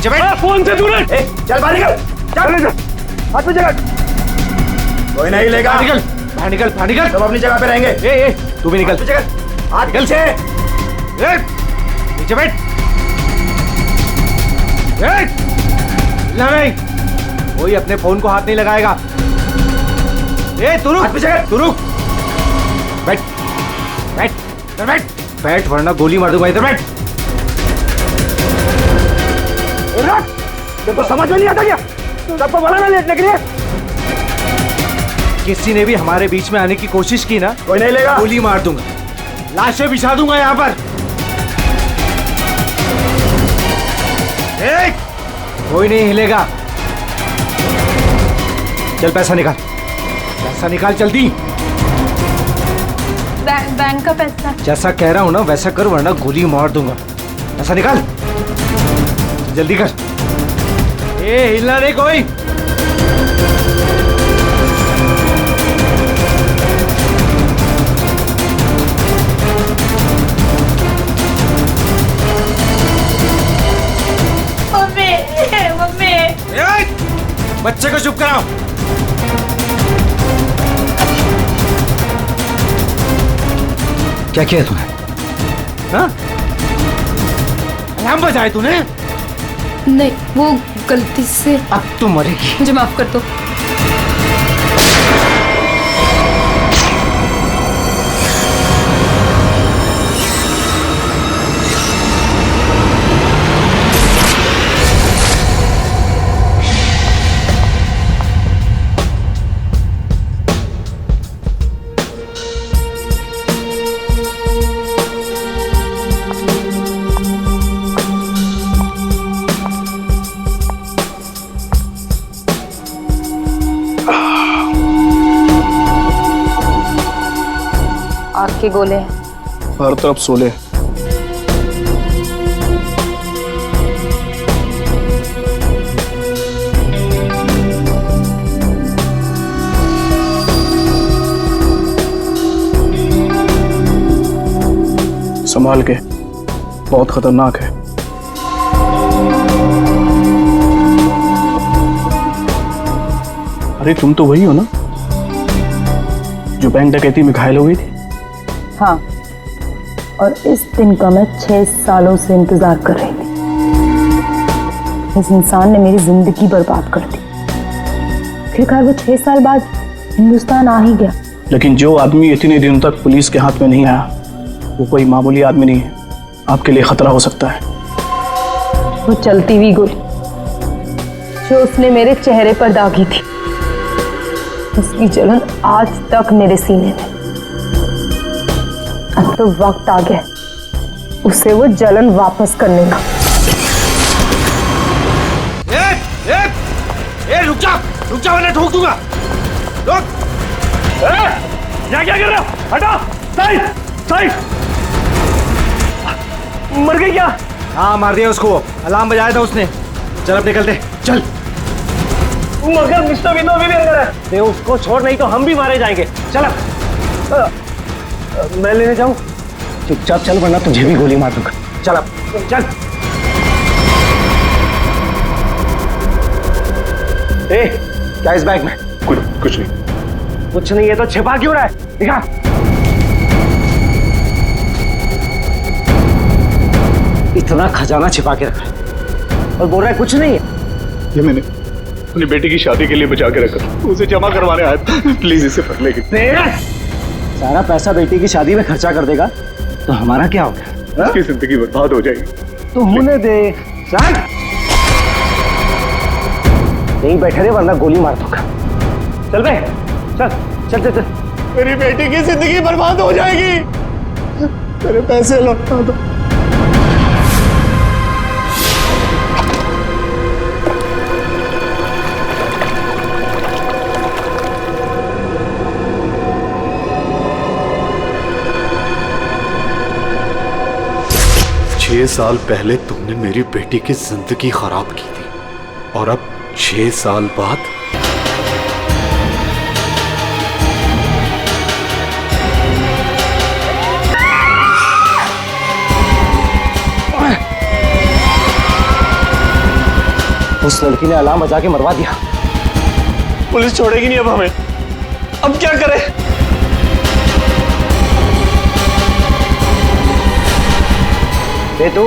नीचे बैठ। फोन से दूर चल बाहर निकल, चल हाथ में जगह, कोई नहीं लेगा। निकल बाहर, निकल बाहर, निकल। सब अपनी जगह पे रहेंगे। तू भी निकल। हाथ निकल से नीचे बैठ। नहीं, कोई अपने फोन को हाथ नहीं लगाएगा। तू रुक, तू रुक। बैठ बैठ इधर बैठ, बैठ वरना गोली मार दूंगा। इधर बैठ। देखो समझ में नहीं आता क्या? सबको बोला ना लेटने के लिए। किसी ने भी हमारे बीच में आने की कोशिश की ना, कोई नहीं लेगा, गोली मार दूंगा, लाशें बिछा दूंगा यहाँ पर। कोई नहीं हिलेगा। चल पैसा निकाल, पैसा निकाल जल्दी। बैंक का पैसा। जैसा कह रहा हूं ना वैसा कर वरना गोली मार दूंगा। पैसा निकाल जल्दी कर। हिलना नहीं कोई। मम्मी बच्चे को चुप कराओ। क्या किया तूने? हाँ? अलार्म बजाए तूने? नहीं, वो गलती से। अब तू मरेगी। मुझे माफ कर दो। आग के गोले हर तरफ सोले। संभाल के, बहुत खतरनाक है। अरे तुम तो वही हो ना जो बैंक डकैती में घायल हो गई थी? हाँ, और इस दिन का मैं 6 सालों से इंतजार कर रही थी। इस इंसान ने मेरी जिंदगी बर्बाद कर दी। फिर खैर वो 6 साल बाद हिंदुस्तान आ ही गया। लेकिन जो आदमी इतने दिनों तक पुलिस के हाथ में नहीं आया वो कोई मामूली आदमी नहीं है। आपके लिए खतरा हो सकता है। वो चलती हुई गोली जो उसने मेरे चेहरे पर दागी थी, उसकी जलन आज तक मेरे सीने में। अब तो वक्त आ गया उसे वो जलन वापस करने का। रुक जा वरना ठोक दूंगा। रुक। क्या कर रहे हो? हटो। Side side. मर गई क्या? हाँ मार दिया उसको। अलार्म बजाया था उसने। चल अब निकलते, चल। मगर मिस्टर विनो भी अंदर है। उसको छोड़, नहीं तो हम भी मारे जाएंगे। चल मैं लेने जाऊं? चुपचाप चल वरना तुझे भी गोली मार दूंगा। चल अब चल। क्या इस बैग में? कुछ नहीं। कुछ नहीं है तो छिपा क्यों रहा है? दिखा। इतना खजाना छिपा के रखा और बोल रहा है कुछ नहीं है। ये मैंने अपनी बेटी की शादी के लिए बचा के रखा, उसे जमा करवाने आया था। प्लीज इसे पकड़ लेगी। सारा पैसा बेटी की शादी में खर्चा कर देगा तो हमारा क्या होगा? उसकी जिंदगी बर्बाद हो जाएगी। तो होने दे। चल यहीं बैठे रहे वरना गोली मार दूंगा। चल बे, चल चल चल चल। मेरी बेटी की जिंदगी बर्बाद हो जाएगी। मेरे पैसे लौटा दो। छह साल पहले तुमने मेरी बेटी की जिंदगी खराब की थी और अब 6 साल बाद उस लड़की ने अलार्म बजा के मरवा दिया। पुलिस छोड़ेगी नहीं अब हमें। अब क्या करें? तू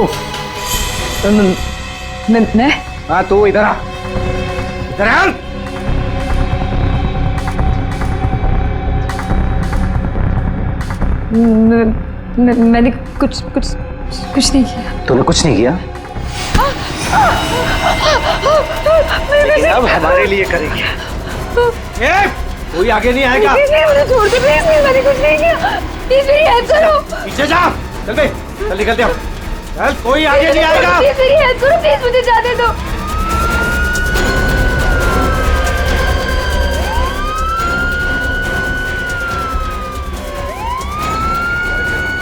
मैं हाँ तू इधर आ, इधर आ। मैंने कुछ कुछ कुछ नहीं किया। तूने कुछ नहीं किया? लेकिन अब हमारे लिए करेगी। कोई आगे नहीं आएगा। मुझे छोड़ दो प्लीज, मैंने कुछ नहीं किया। प्लीज मेरी हेल्प करो। पीछे जा, चल बे, चल निकलते हो। चल, कोई आगे नहीं आएगा। प्लीज मेरी हेल्प करो, प्लीज मुझे जाने दो।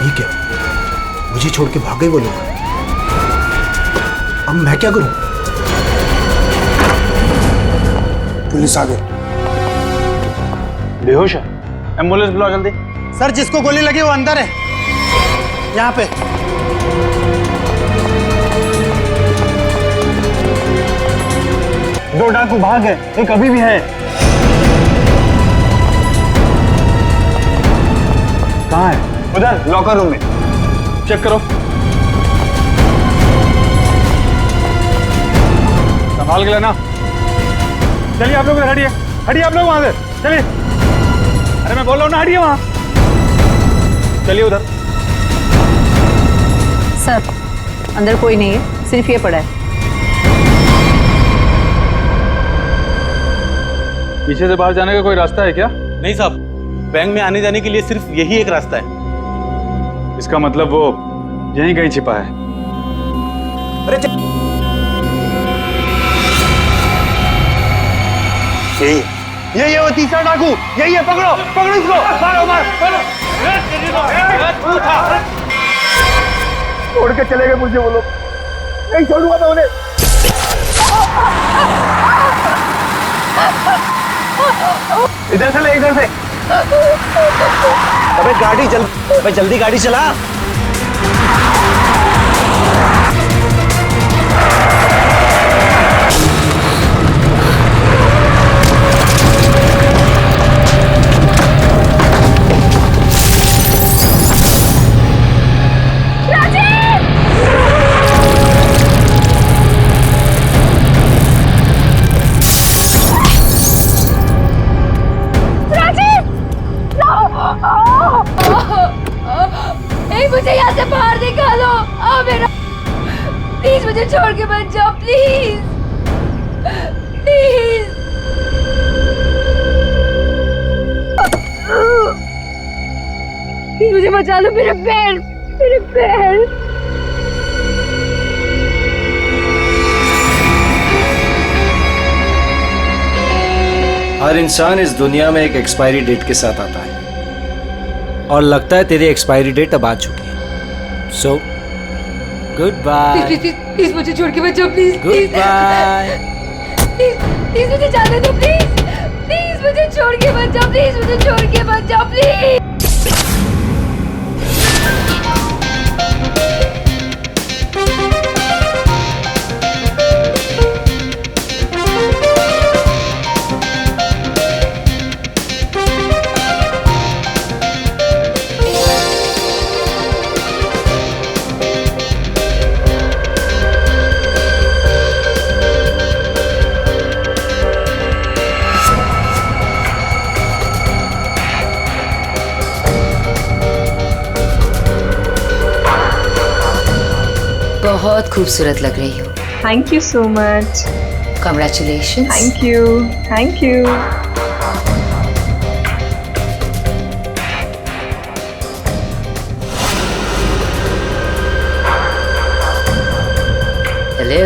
ये क्या? मुझे छोड़ के भाग गए वो लोग। अब मैं क्या करूं? पुलिस आ गई। बेहोश है। एम्बुलेंस बुलाओ जल्दी। सर जिसको गोली लगी वो अंदर है, यहाँ पे। दो डाकू भाग गए, एक अभी भी है। कहाँ है? उधर लॉकर रूम में। चेक करो। संभाल के लेना। चलिए आप लोग हटिए, हटिए आप लोग वहां से, चलिए। अरे मैं बोल रहा हूँ ना, हटिए वहां। चलिए उधर। सर अंदर कोई नहीं है, सिर्फ ये पड़ा है। पीछे से बाहर जाने का कोई रास्ता है क्या? नहीं साहब, बैंक में आने जाने के लिए सिर्फ यही एक रास्ता है। इसका मतलब वो यहीं कहीं छिपा है। यही है वो तीसरा डाकू, यही है। पकड़ो पकड़ो इसको, मारो मारो मारो। छोड़ के चले गए मुझे वो लोग, नहीं छोड़ूंगा मैं उन्हें। इधर से ले, इधर से। अबे गाड़ी जल्दी गाड़ी चला। मुझे यहाँ से बाहर निकालो। मेरा प्लीज मुझे छोड़ के मत जाओ, प्लीज प्लीज। प्लीज मुझे बचा लो, मेरे पैर, मेरे पैर। हर इंसान इस दुनिया में एक एक्सपायरी डेट के साथ आता है, और लगता है तेरी एक्सपायरी डेट अब आ चुकी है। So good bye. प्लीज मुझे छोड़ के मत जाओ, प्लीज गुड बाय। प्लीज मुझे जाने दो, प्लीज प्लीज मुझे छोड़ के मत जाओ, प्लीज मुझे छोड़ के मत जाओ, प्लीज। बहुत खूबसूरत लग रही हो। Thank you so much. Congratulations. Thank you, thank you. Hello.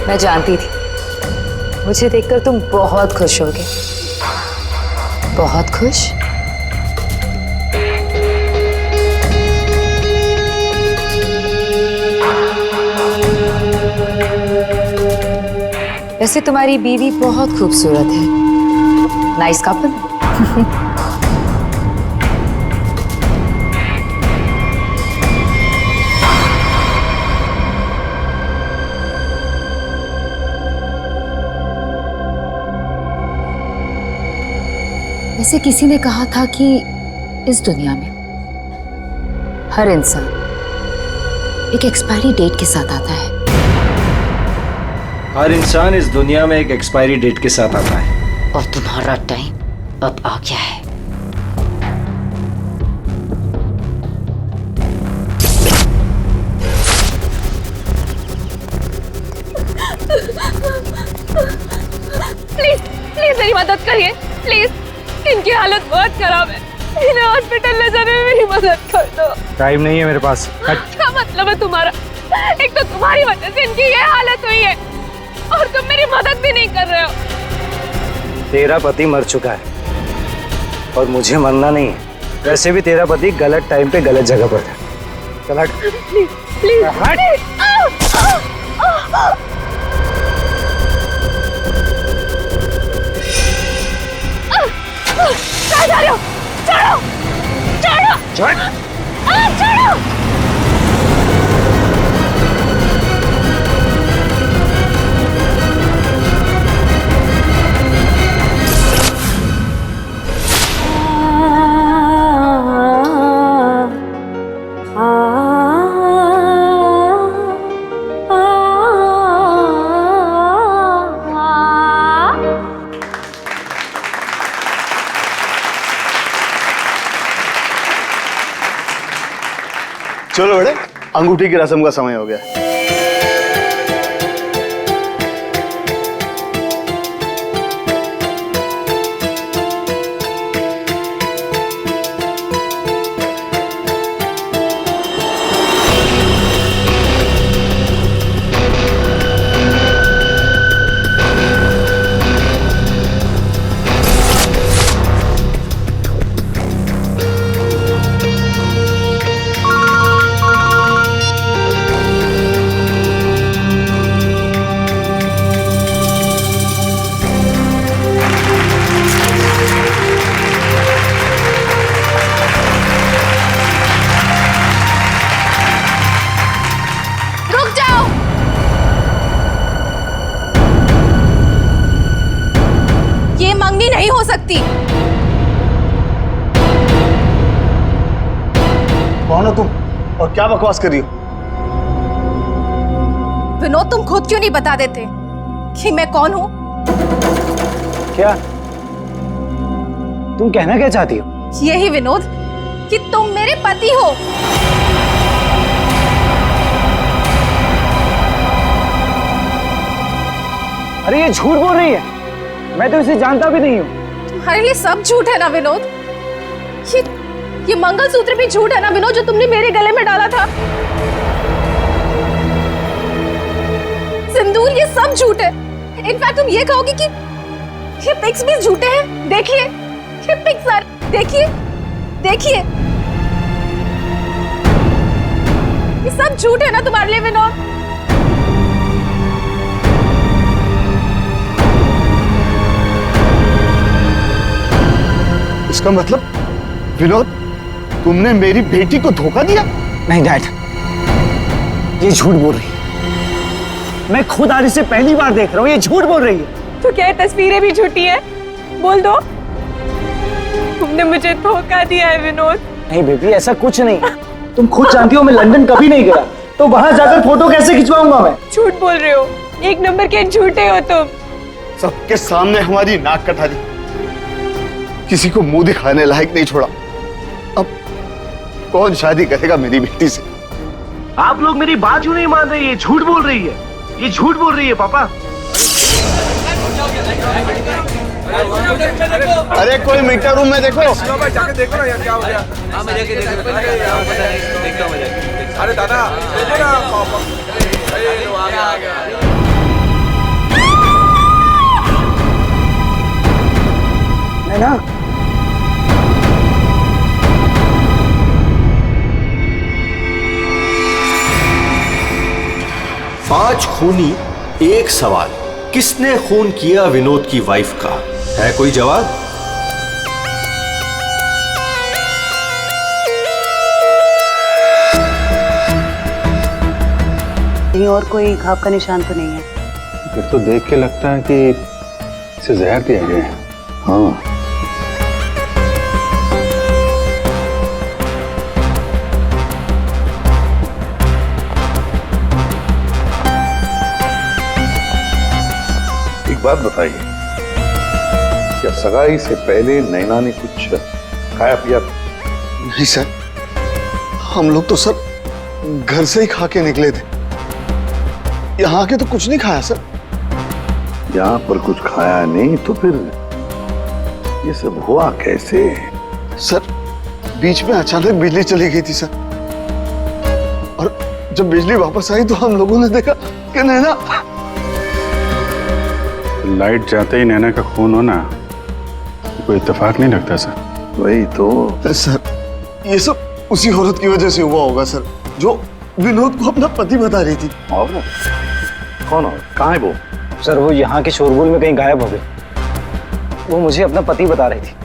मैं जानती थी मुझे देखकर तुम बहुत खुश होगे। बहुत खुश? वैसे तुम्हारी बीवी बहुत खूबसूरत है। Nice couple. वैसे किसी ने कहा था कि इस दुनिया में हर इंसान एक एक्सपायरी डेट के साथ आता है। हर इंसान इस दुनिया में एक एक्सपायरी डेट के साथ आता है। और तुम्हारा टाइम अब आ गया है। प्लीज प्लीज मेरी मदद करिए, प्लीज। इनकी हालत बहुत खराब है, इन्हें हॉस्पिटल ले जाने में मेरी मदद कर दो। टाइम नहीं है मेरे पास। क्या मतलब है तुम्हारा? एक तो तुम्हारी वजह से इनकी ये हालत हुई है और तुम मेरी मदद भी नहीं कर रहे हो। तेरा पति मर चुका है और मुझे मरना नहीं है। वैसे भी तेरा पति गलत टाइम पे गलत जगह पर था। चल हट। प्लीज प्लीज हट। कहाँ जा रहे हो? छोड़ो छोड़ो छोड़ो। चलो बेटे, अंगूठी की रस्म का समय हो गया। नहीं हो सकती। कौन हो तुम और क्या बकवास कर रही हो? विनोद, तुम खुद क्यों नहीं बता देते कि मैं कौन हूं? क्या तुम कहना क्या चाहती हो? यही विनोद कि तुम मेरे पति हो। अरे ये झूठ बोल रही है, मैं तो इसे जानता भी नहीं हूँ। तुम्हारे लिए सब झूठ है ना विनोद? ये मंगलसूत्र भी झूठ है ना विनोद, जो तुमने मेरे गले में डाला था? सिंदूर, ये सब झूठ है। इनफैक्ट तुम ये कहोगे कि ये पिक्स भी झूठे हैं। देखिए ये पिक्स सारे, देखिए देखिए, ये सब झूठ है ना तुम्हारे लिए विनोद? इसका मतलब विनोद, तुमने मेरी बेटी को धोखा दिया? नहीं डैड, ये झूठ बोल रही है। मैं खुद आज इसे पहली बार देख रहा हूँ, ये झूठ बोल रही है। तो क्या ये तस्वीरें भी झूठी है? बोल दो, तुमने मुझे धोखा दिया है विनोद। नहीं बेबी, ऐसा कुछ नहीं। तुम खुद जानती हो मैं लंदन कभी नहीं गया, तो वहां जाकर फोटो कैसे खिंचवाऊंगा मैं? झूठ बोल रहे हो, एक नंबर के झूठे हो तुम। सबके सामने हमारी नाक कटा दी, किसी को मुंह दिखाने लायक नहीं छोड़ा। अब कौन शादी करेगा मेरी बेटी से? आप लोग मेरी बात क्यों नहीं मान रहे? ये झूठ बोल रही है, ये झूठ बोल रही है पापा। अरे कोई मीटर रूम में देखो। जाके देखो ना यार क्या हो गया। अरे दादा देखो ना, है ना? पांच खूनी एक सवाल, किसने खून किया विनोद की वाइफ का? है कोई जवाब? कहीं और कोई घाव का निशान तो नहीं है? फिर तो देख के लगता है कि इसे जहर दिया गया है। हाँ, एक बात बताइए, क्या सगाई से पहले नैना ने कुछ खाया पिया? नहीं सर, हम लोग तो सर घर से ही खा के निकले थे। यहाँ के तो कुछ नहीं खाया सर। यहाँ पर कुछ खाया नहीं तो फिर ये सब हुआ कैसे? सर बीच में अचानक बिजली चली गई थी सर, और जब बिजली वापस आई तो हम लोगों ने देखा कि नैना। लाइट जाते ही नैना का खून होना कोई इत्तेफाक नहीं लगता सर। वही तो सर, ये सब उसी औरत की वजह से हुआ होगा सर, जो विनोद को अपना पति बता रही थी। और कौन औरत? कहाँ है वो? सर वो यहाँ के शोरगुल में कहीं गायब हो गई। वो मुझे अपना पति बता रही थी,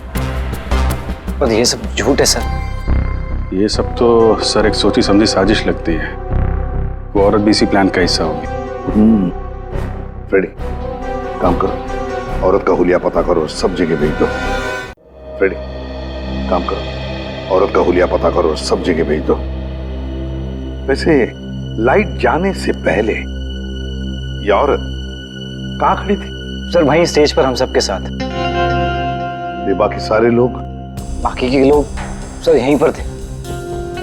पर ये सब झूठ है सर। ये सब तो सर एक सोची समझी साजिश लगती है। वो औरत भी इसी प्लान का हिस्सा होगी। फ्रेडी, काम करो, औरत का हुलिया पता करो, सब जगह भेज दो। फ्रेडी, काम करो, औरत का हुलिया पता करो, सब जगह भेज दो। वैसे लाइट जाने से पहले ये औरत कहाँ खड़ी थी? सर वहीं स्टेज पर हम सबके साथ। ये बाकी सारे लोग? बाकी के लोग सर यहीं पर थे।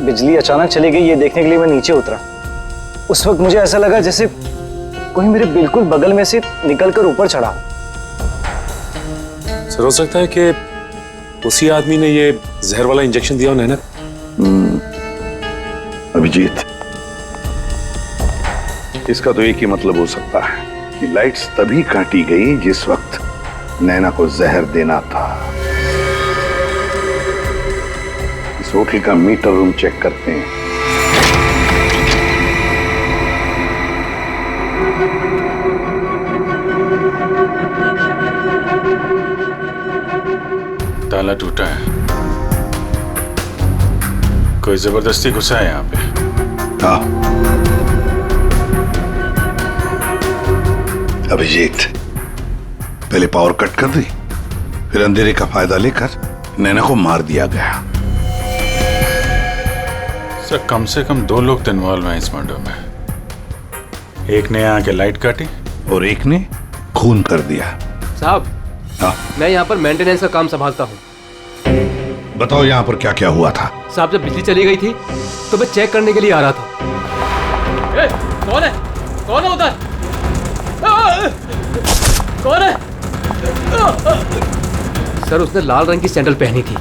बिजली अचानक चली गई ये देखने के लिए मैं नीचे उतरा। उस वक्त मुझे ऐसा लगा जैसे कोई मेरे बिल्कुल बगल में से निकलकर ऊपर चढ़ा। सर हो सकता है कि उसी आदमी ने ये जहर वाला इंजेक्शन दिया हो नैना। अभिजीत, इसका तो एक ही मतलब हो सकता है कि लाइट्स तभी काटी गई जिस वक्त नैना को जहर देना था। इस होटल का मीटर रूम चेक करते हैं। ताला टूटा है, कोई जबरदस्ती घुसा है यहाँ पे। हाँ अभिजीत, पहले पावर कट कर दी, फिर अंधेरे का फायदा लेकर नैना को मार दिया गया। सर कम से कम 2 लोग तो इन्वॉल्व हैं इस मर्डर में। एक ने आके लाइट काटी और एक ने खून कर दिया। साहब, हाँ? मैं यहाँ पर मेंटेनेंस का काम संभालता हूँ। बताओ यहाँ पर क्या क्या हुआ था? साहब जब बिजली चली गई थी तो मैं चेक करने के लिए आ रहा था। कौन है? कौन है उधर? कौन है? सर उसने लाल रंग की सैंडल पहनी थी।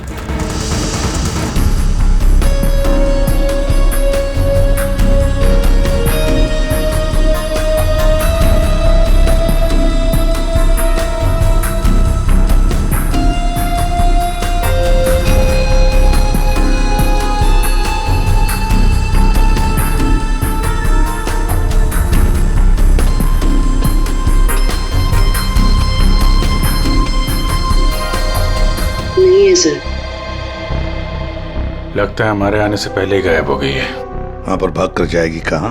लगता है हमारे आने से पहले ही गायब हो गई है। वहां पर भाग कर जाएगी कहां?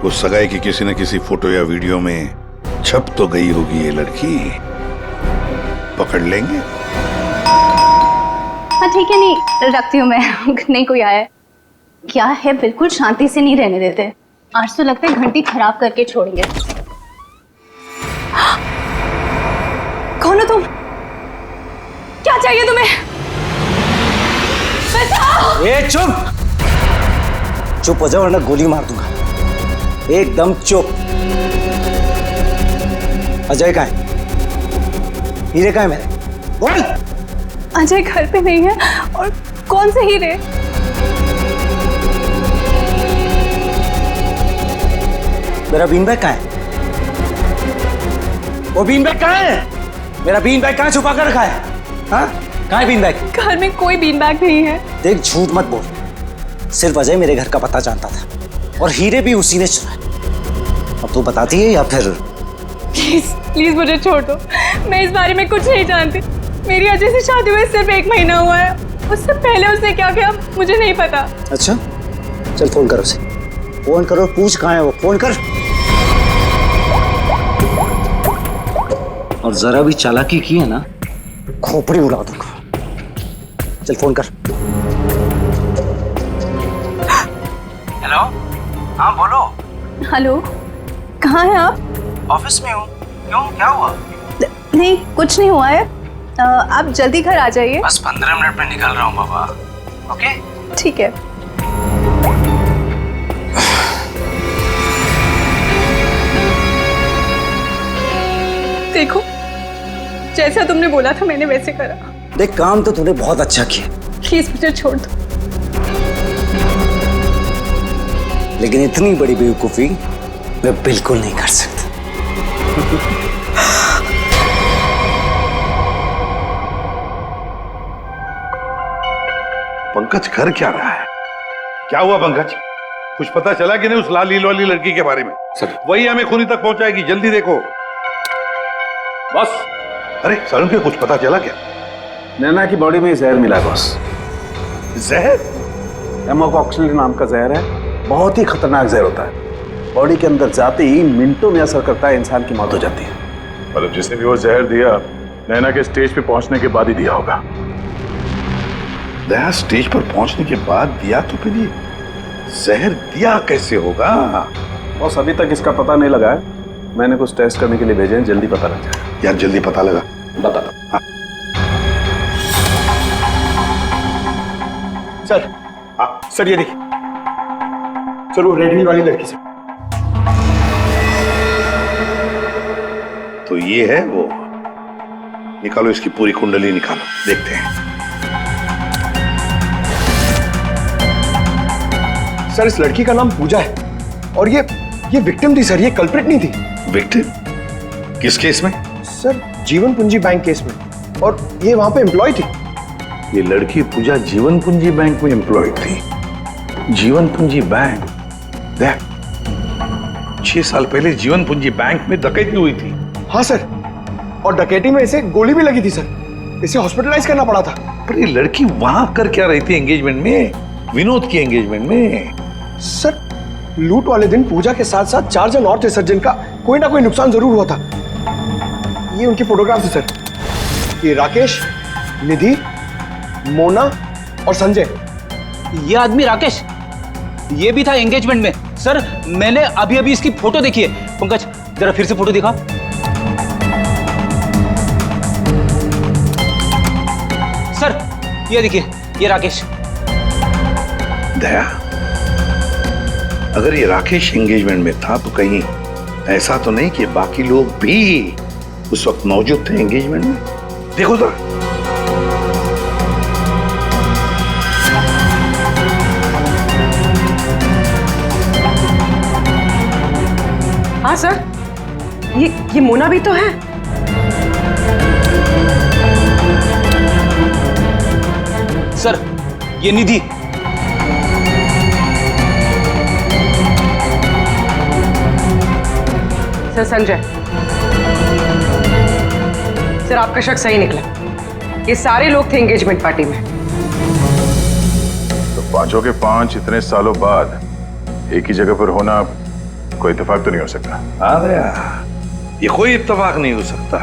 उस सगाई की किसी न किसी फोटो या वीडियो में छप तो गई होगी ये लड़की। पकड़ लेंगे। हाँ ठीक है, नहीं रखती हूँ मैं। नहीं कोई आया है क्या है? बिल्कुल शांति से नहीं रहने देते। आज तो लगता है घंटी खराब करके छोड़ेंगे। कौन हो तुम? क्या चाहिए तुम्हें? ए चुप! चुप हो जाओ वरना गोली मार दूंगा। एकदम चुप। अजय कहाँ है? हीरे कहाँ है मेरे? बोल। अजय घर पे नहीं है। और कौन से हीरे? मेरा बीन बैग कहाँ है? वो बीन बैग कहाँ है? मेरा बीन बैग कहाँ छुपा कर रखा है? हाँ? कहाँ है बीन बैग? घर में कोई बीन बैग नहीं है। देख झूठ मत बोल। सिर्फ अजय मेरे घर का पता जानता था और हीरे भी उसी ने चुराए। अब तू बताती है या फिर? प्लीज प्लीज मुझे छोड़ दो। मैं इस बारे में कुछ नहीं जानती। मेरी अजय से शादी हुए सिर्फ 1 महीना हुआ है। उससे पहले उसने क्या किया मुझे नहीं पता। अच्छा चल फोन करो उसे। फोन करो, पूछ कहाँ है वो। फोन कर। और जरा भी चालाकी की है ना खोपड़ी उड़ा दूंगा। चल फोन कर। हेलो, हाँ बोलो। हेलो, कहाँ हैं आप? ऑफिस में हूँ। क्यों, क्या हुआ? नहीं, कुछ नहीं हुआ है। आप जल्दी घर आ जाइए। बस 15 मिनट में निकल रहा हूँ बाबा। ओके, ठीक है। देखो, जैसा तुमने बोला था मैंने वैसे करा। देख, काम तो तूने बहुत अच्छा किया, प्लीज मुझे छोड़ दो। लेकिन इतनी बड़ी बेवकूफी मैं बिल्कुल नहीं कर सकता। पंकज कर क्या रहा है? क्या हुआ पंकज? कुछ पता चला कि नहीं उस लालील वाली लड़की के बारे में? सर, वही हमें खूनी तक पहुंचाएगी, जल्दी देखो। बॉस। अरे सर, के कुछ पता चला क्या? नैना की बॉडी में जहर मिला है बॉस। जहर? एमोकॉक्सिलिन नाम का जहर है, बहुत ही खतरनाक जहर होता है। बॉडी के अंदर जाते ही मिनटों में असर करता है, इंसान की मौत हो जाती है। मतलब जिसने भी वो जहर दिया नैना के स्टेज पे पहुंचने के बाद ही दिया होगा। दया स्टेज पर पहुंचने के बाद दिया तो फिर ये जहर दिया कैसे होगा? बॉस, अभी तक इसका पता नहीं लगा है। मैंने कुछ टेस्ट करने के लिए भेजे हैं, जल्दी पता लग जाएगा। यार जल्दी पता लगा, बता दो। हाँ। सर, हाँ सर, ये देखिए सर, वो रेड हिल वाली लड़की से। तो ये है वो। निकालो इसकी पूरी कुंडली, निकालो, देखते हैं। सर, इस लड़की का नाम पूजा है और ये विक्टिम थी सर, ये कल्प्रिट नहीं थी। विक्टिम? किस केस में? सर, जीवन पूंजी बैंक केस में, और ये वहां पे एम्प्लॉय थी। ये लड़की पूजा जीवन पूंजी बैंक में एम्प्लॉय थी। जीवन पूंजी बैंक? देख, 6 साल पहले जीवन पूंजी बैंक में डकैती हुई थी। हाँ सर, और डकैती में इसे गोली भी लगी थी सर, इसे हॉस्पिटलाइज करना पड़ा था। पर ये लड़की वहां कर क्या रही थी एंगेजमेंट में, विनोद की एंगेजमेंट में? सर, लूट वाले दिन पूजा के साथ साथ 4 जन और थे सर, जिनका कोई ना कोई नुकसान जरूर हुआ था। ये उनकी फोटोग्राफ है सर। ये राकेश, निधि, मोना और संजय। ये आदमी राकेश, ये भी था एंगेजमेंट में। सर, मैंने अभी अभी इसकी फोटो देखी है। पंकज, जरा फिर से फोटो दिखा। सर, ये देखिए, ये राकेश। दया, अगर ये राकेश एंगेजमेंट में था तो कहीं ऐसा तो नहीं कि बाकी लोग भी उस वक्त मौजूद थे एंगेजमेंट में? देखो तो। हाँ सर, ये मोना भी तो है। सर, ये निधि। सर संजय, सर आपका शक सही निकला। ये सारे लोग थे एंगेजमेंट पार्टी में। तो पांचों के पांच इतने सालों बाद एक ही जगह पर होना कोई इत्तेफाक तो नहीं हो सकता। हाँ दया, ये कोई इत्तेफाक नहीं हो सकता।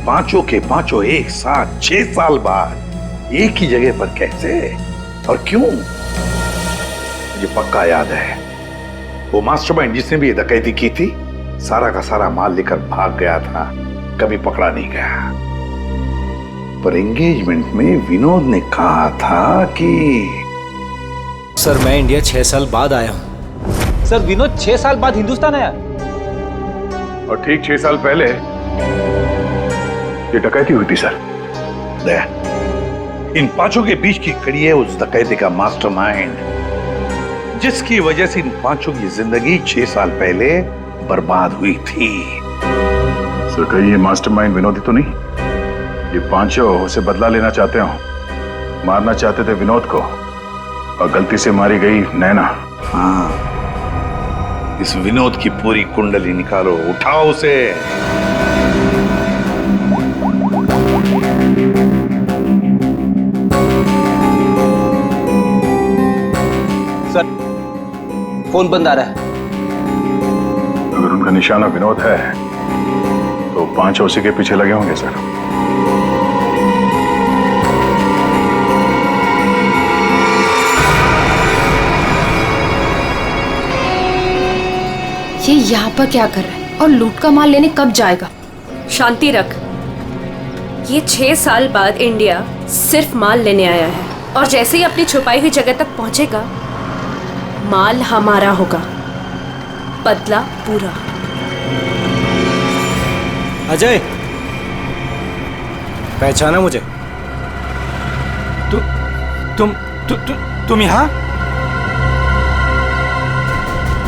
पांचों के पांचों एक साथ 6 साल बाद एक ही जगह पर कैसे और क्यों? मुझे पक्का याद है, वो मास्टरमाइंड जिसने भी ये डकैती की थी सारा का सारा माल लेकर भाग गया था, कभी पकड़ा नहीं गया। पर एंगेजमेंट में विनोद ने कहा था कि सर, मैं इंडिया 6 साल बाद आया हूं। सर, विनोद 6 साल बाद हिंदुस्तान आया। और ठीक 6 साल पहले ये डकैती हुई थी सर। दया, इन पांचों के बीच की कड़ी है उस डकैती का मास्टरमाइंड, जिसकी वजह से इन पांचों की जिंदगी 6 साल पहले बर्बाद हुई थी। सर, कहीं ये मास्टरमाइंड विनोद ही तो नहीं? ये पांचों उसे बदला लेना चाहते हो, मारना चाहते थे विनोद को, और गलती से मारी गई नैना। हाँ, इस विनोद की पूरी कुंडली निकालो, उठाओ उसे। सर, फोन बंद आ रहा है। अगर उनका निशाना विनोद है तो पांचों उसी के पीछे लगे होंगे सर। ये यहाँ पर क्या कर रहा है और लूट का माल लेने कब जाएगा? शांति रख। ये 6 साल बाद इंडिया सिर्फ माल लेने आया है और जैसे ही अपनी छुपाई हुई जगह तक पहुंचेगा माल हमारा होगा, बदला पूरा। अजय, पहचाना मुझे? तुम यहाँ?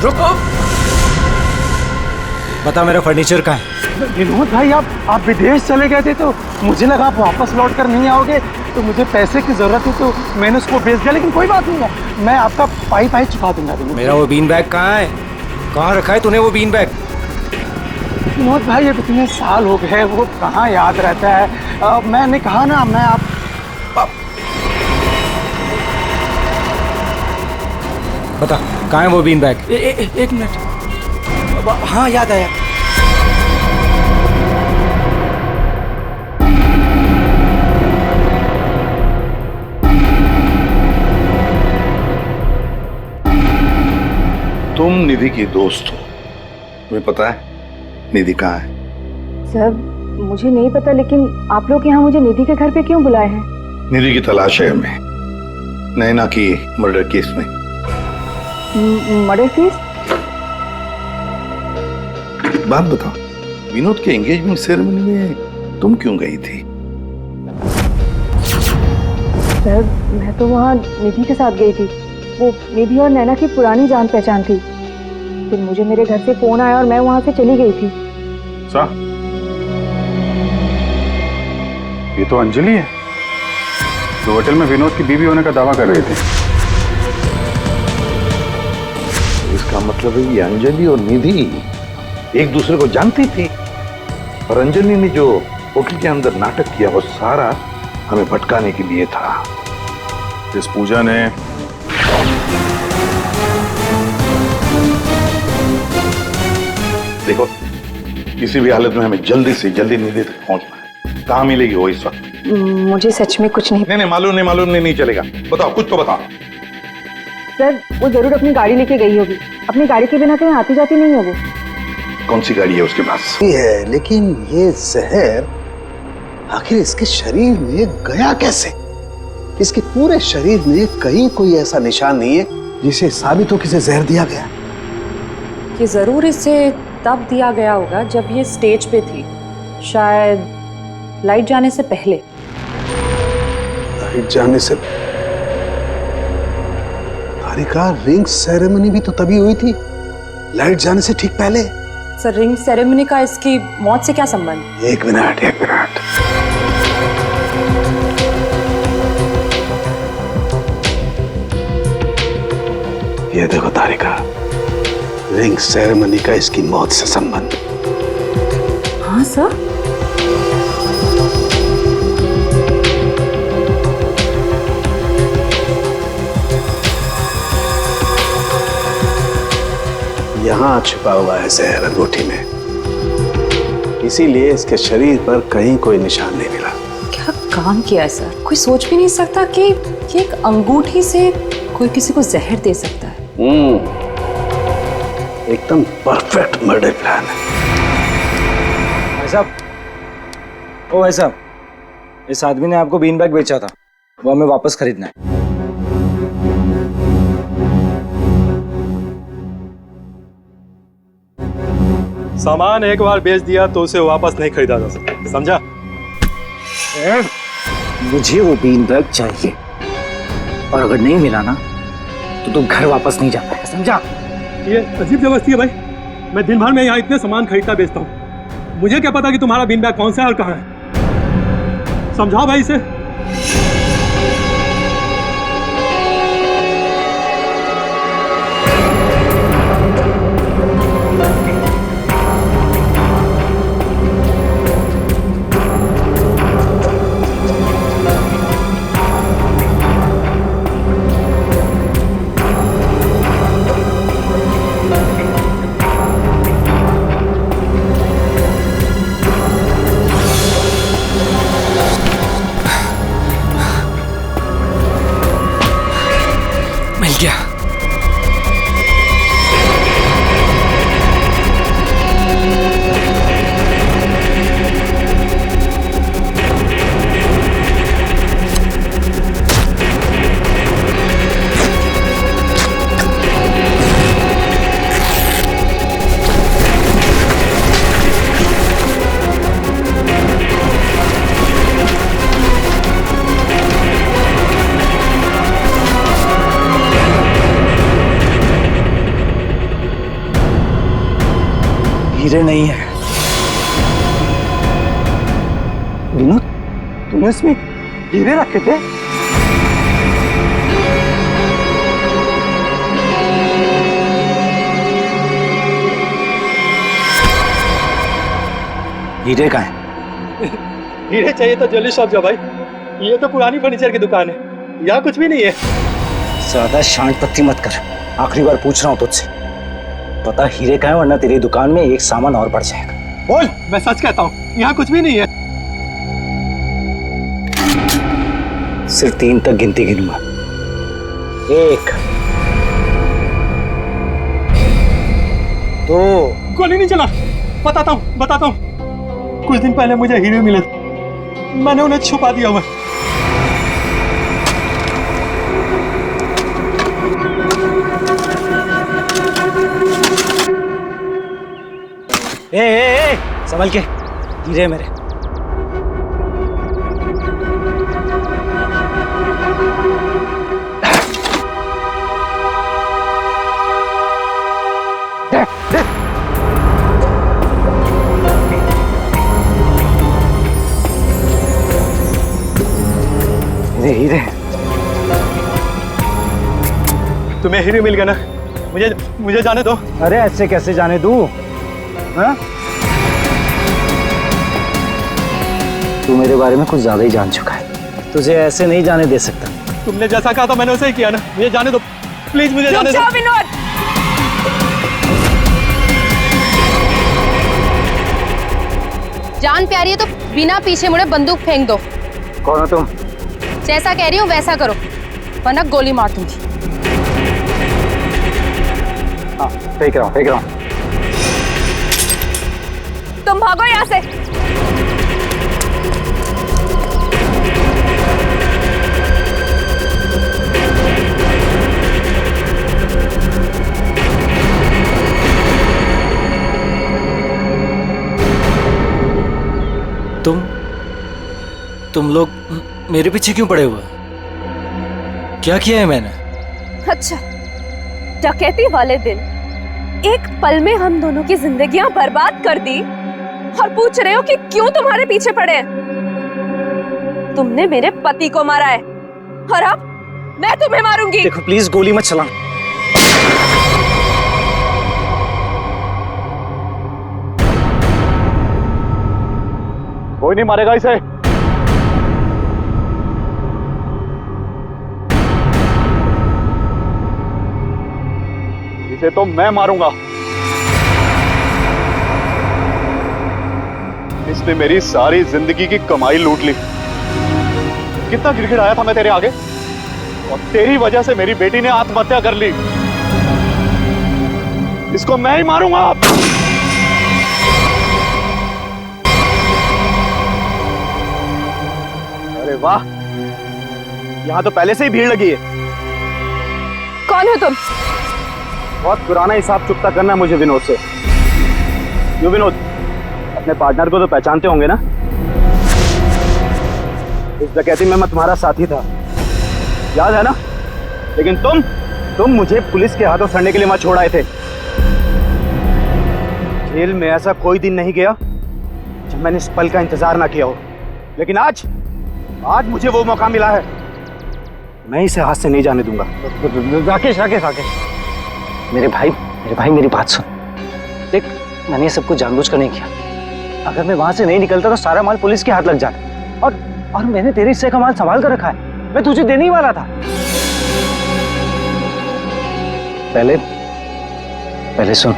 रुको, बता मेरा फर्नीचर कहाँ है? विनोद भाई, आप विदेश चले गए थे तो मुझे लगा आप वापस लौट कर नहीं आओगे, तो मुझे पैसे की जरूरत थी तो मैंने उसको बेच दिया। लेकिन कोई बात नहीं है, मैं आपका पाई चुका दूंगा। मेरा वो बीन बैग कहाँ है? कहाँ रखा है तूने वो बीन बैग? विनोद भाई, अब इतने साल हो गए, वो कहाँ याद रहता है। मैंने कहा ना, मैं आप बता कहाँ है वो बीन बैग? एक मिनट। हाँ, याद आया। तुम निधि की दोस्त हो, तुम्हें पता है निधि कहाँ है? सर, मुझे नहीं पता, लेकिन आप लोग यहाँ मुझे निधि के घर पे क्यों बुलाए हैं? निधि की तलाश है हमें, नैना की मर्डर केस में। Murder case? बात बताओ, विनोद के एंगेजमेंट सेरेमनी में तुम क्यों गई थी? सर, मैं तो वहाँ निधि के साथ गई थी। वो निधि और नैना की पुरानी जान पहचान थी। फिर मुझे मेरे घर से फोन आया और मैं वहाँ से चली गई थी। ये तो अंजलि है, तो होटल में विनोद की बीवी होने का दावा कर रहे थे। इसका मतलब है ये अंजलि और निधि एक दूसरे को जानती थी, और अंजलि ने जो होटल के अंदर नाटक किया वो सारा हमें भटकाने के लिए था। इस पूजा ने देखो, किसी भी हालत में हमें जल्दी से जल्दी निधि तक पहुंचना है। कहाँ मिलेगी वो इस वक्त? मुझे सच में कुछ नहीं। नहीं, मालूम नहीं चलेगा। बताओ, कुछ तो बताओ। सर, वो जरूर अपनी गाड़ी लेके गई होगी। अपनी गाड़ी के बिना कहीं आती जाती नहीं होगी। कौन सी गाड़ी है उसके पास? ये है, लेकिन ये जहर आखिर इसके शरीर में गया कैसे? इसके पूरे शरीर में कहीं कोई ऐसा निशान नहीं है जिसे साबित हो कि इसे जहर दिया गया। ये जरूर इसे तब दिया गया होगा जब ये स्टेज पे थी, शायद लाइट जाने से पहले। लाइट जाने से? तारिका, रिंग सेरेमनी भी तो तभी हुई थी, लाइट जाने से ठीक पहले। सर, रिंग सेरेमनी का इसकी मौत से क्या संबंध? एक मिनट। ये देखो तारिका, रिंग सेरेमनी का इसकी मौत से संबंध। हाँ सर। यहाँ छिपा हुआ है जहर अंगूठी में, इसीलिए इसके शरीर पर कहीं कोई निशान नहीं मिला। क्या काम किया है सर? कोई सोच भी नहीं सकता कि एक अंगूठी से कोई किसी को जहर दे सकता है। एकदम परफेक्ट मर्डर प्लान है। भाई साहब, ओ भाई साहब, इस आदमी ने आपको बीन बैग बेचा था, वो हमें वापस खरीदना है। सामान एक बार बेच दिया तो उसे वापस नहीं खरीदा जा सकता, समझा? मुझे वो बीन बैग चाहिए, और अगर नहीं मिला ना तो तुम घर वापस नहीं जा पाएगा, समझा? ये अजीब जबरदस्ती है भाई। मैं दिन भर में यहाँ इतने सामान खरीदता बेचता हूँ, मुझे क्या पता कि तुम्हारा बीन बैग कौन सा है और कहाँ है? समझाओ भाई इसे। हीरे नहीं है। विनोद, तूने इसमें हीरे रखे थे? हीरे कहाँ है? हीरे चाहिए तो ज्वेलरी शॉप जा भाई, ये तो पुरानी फर्नीचर की दुकान है, यहाँ कुछ भी नहीं है। ज्यादा शांत पत्ती मत कर, आखिरी बार पूछ रहा हूँ तुझसे, पता हीरे कहाँ है, वरना तेरी दुकान में एक सामान और बढ़ जाएगा। बोल। मैं सच कहता हूँ, यहाँ कुछ भी नहीं है। सिर्फ 3 तक गिनती गिनूंगा। 1 2। गोली नहीं चला। बताता हूँ। कुछ दिन पहले मुझे हीरे मिले थे, मैंने उन्हें छुपा दिया हुआ। ए, संभल के, हीरे मेरे। हीरे तुम्हें हीरे मिल गया ना, मुझे जाने दो। अरे ऐसे कैसे जाने दूं? हाँ? तू मेरे बारे में कुछ ज्यादा ही जान चुका है, तुझे ऐसे नहीं जाने दे सकता। तुमने जैसा कहा था मैंने वैसे ही किया ना, मुझे जाने दो प्लीज, मुझे जाने दो। विनोद, जान प्यारी है तो बिना पीछे मुड़े बंदूक फेंक दो। कौन हो तुम? जैसा कह रही हूँ वैसा करो, वरना गोली मार दूंगी। हाँ, फेंक रहा हूँ। तुम भागो यहाँ से। तुम लोग मेरे पीछे क्यों पड़े हुए? क्या किया है मैंने? अच्छा, डकैती वाले दिन एक पल में हम दोनों की जिंदगियां बर्बाद कर दी और पूछ रहे हो कि क्यों तुम्हारे पीछे पड़े हैं? तुमने मेरे पति को मारा है और अब मैं तुम्हें मारूंगी। देखो प्लीज गोली मत चला। कोई नहीं मारेगा इसे। इसे तो मैं मारूंगा। इसने मेरी सारी जिंदगी की कमाई लूट ली। कितना गिड़गिड़ाया था मैं तेरे आगे, और तेरी वजह से मेरी बेटी ने आत्महत्या कर ली। इसको मैं ही मारूंगा। अरे वाह, यहां तो पहले से ही भीड़ लगी है। कौन हो तुम? बहुत पुराना हिसाब चुकता करना है मुझे विनोद से। क्यों विनोद, अपने पार्टनर को तो पहचानते होंगे ना? इस डकैती में मैं तुम्हारा साथी था, याद है ना? लेकिन तुम मुझे पुलिस के हाथों सड़ने के लिए वहां छोड़ आए थे। जेल में ऐसा कोई दिन नहीं गया जब मैंने इस पल का इंतजार ना किया हो। लेकिन आज मुझे वो मौका मिला है, मैं इसे हाथ से नहीं जाने दूंगा। राकेश, मेरे भाई मेरी बात सुन। देख, मैंने ये सब कुछ जानबूझकर नहीं किया। अगर मैं वहां से नहीं निकलता तो सारा माल पुलिस के हाथ लग जाता। और मैंने तेरे हिस्से का माल संभाल कर रखा है, मैं तुझे देने ही वाला था। पहले सुन,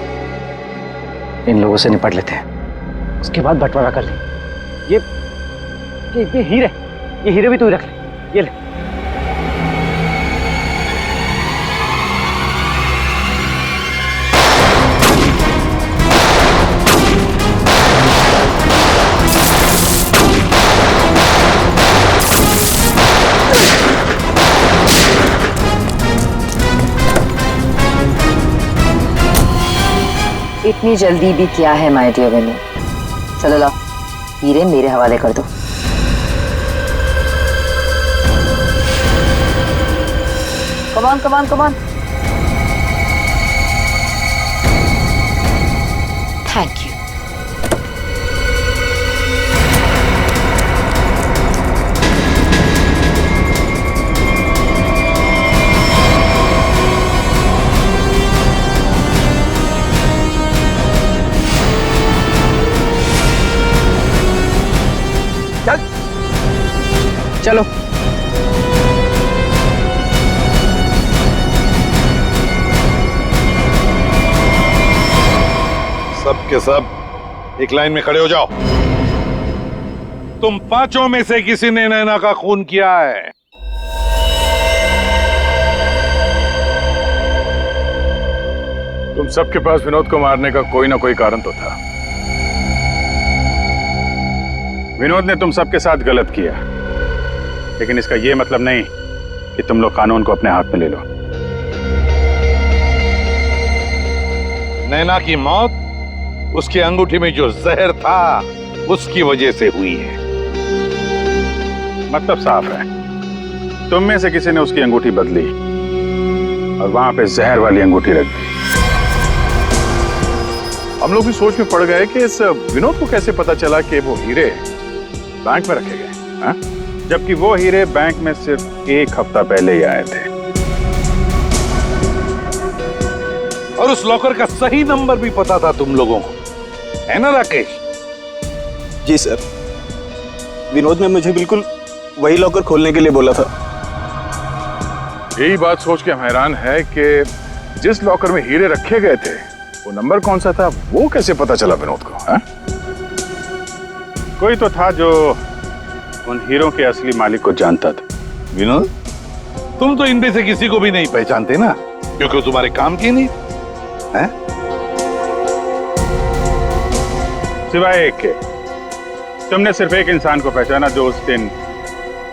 इन लोगों से निपट लेते हैं, उसके बाद बंटवारा कर ले। ये हीरे भी तू ही रख ले, ये ले। इतनी जल्दी भी क्या है माय डियर विनोद? चलो लाओ, हीरे मेरे हवाले कर दो। Come on. Thank you. चलो। सब के सब एक लाइन में खड़े हो जाओ। तुम पांचों में से किसी ने नैना का खून किया है? तुम सबके पास विनोद को मारने का कोई ना कोई कारण तो था। विनोद ने तुम सबके साथ गलत किया, लेकिन इसका यह मतलब नहीं कि तुम लोग कानून को अपने हाथ में ले लो। नैना की मौत उसकी अंगूठी में जो जहर था उसकी वजह से हुई है। मतलब साफ है, तुम में से किसी ने उसकी अंगूठी बदली और वहां पे जहर वाली अंगूठी रख दी। हम लोग भी सोच में पड़ गए कि इस विनोद को कैसे पता चला कि वो हीरे बैंक में रखे गए, हाँ? जबकि वो हीरे बैंक में सिर्फ एक हफ्ता पहले ही आए थे। और उस लॉकर का सही नंबर भी पता था तुम लोगों को, है ना राकेश? जी सर, विनोद ने मुझे बिल्कुल वही लॉकर खोलने के लिए बोला था। यही बात सोच के हम हैरान है कि जिस लॉकर में हीरे रखे गए थे वो नंबर कौन सा था, वो कैसे पता चला विनोद को, हाँ? कोई तो था जो उन हीरों के असली मालिक को जानता था। विनोद, तुम तो इनमें से किसी को भी नहीं पहचानते ना, क्योंकि वो तुम्हारे काम की नहीं है। सिवाय एक के, तुमने सिर्फ एक इंसान को पहचाना जो उस दिन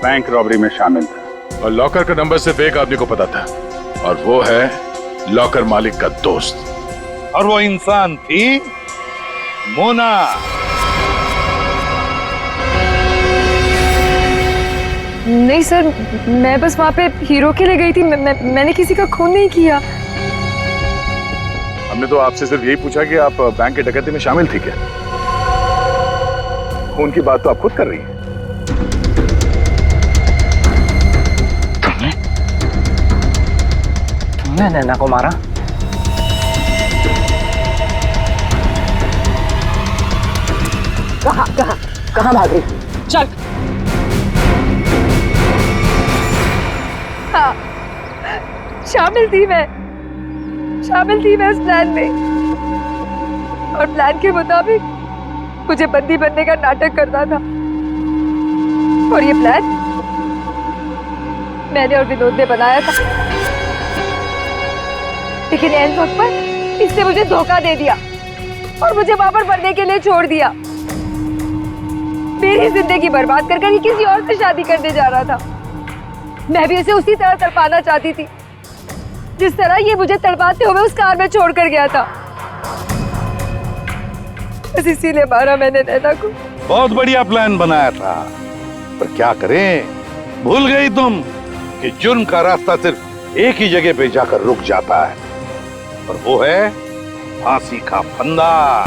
बैंक रॉबरी में शामिल था, और लॉकर का नंबर सिर्फ एक आदमी को पता था, और वो है लॉकर मालिक का दोस्त। और वो इंसान थी मोना। नहीं सर, मैं बस वहाँ पे हीरो के लिए गई थी। मैंने किसी का खून नहीं किया। हमने तो आपसे सिर्फ यही पूछा कि आप बैंक की डकैती में शामिल थी क्या? खून की बात तो आप खुद कर रही हैं। तुमने नैना को मारा? कहाँ भाग रही? चल। हाँ, शामिल थी मैं इस प्लान में, और प्लान के मुताबिक मुझे बंदी बनने का नाटक करना था। और ये प्लान मैंने और विनोद ने बनाया था, लेकिन एन वक्त पर इसने मुझे धोखा दे दिया और मुझे वहां पर बनने के लिए छोड़ दिया। मेरी जिंदगी बर्बाद कर कर ही किसी और से शादी करने जा रहा था। मैं भी उसे उसी तरह तड़पाना चाहती थी जिस तरह ये मुझे तड़पाते हुए उस कार में छोड़कर गया था। बस इसीलिए मारा मैंने नैना को। बहुत बढ़िया प्लान बनाया था, पर क्या करें, भूल गई तुम कि जुर्म का रास्ता सिर्फ एक ही जगह पे जाकर रुक जाता है, और वो है फांसी का फंदा।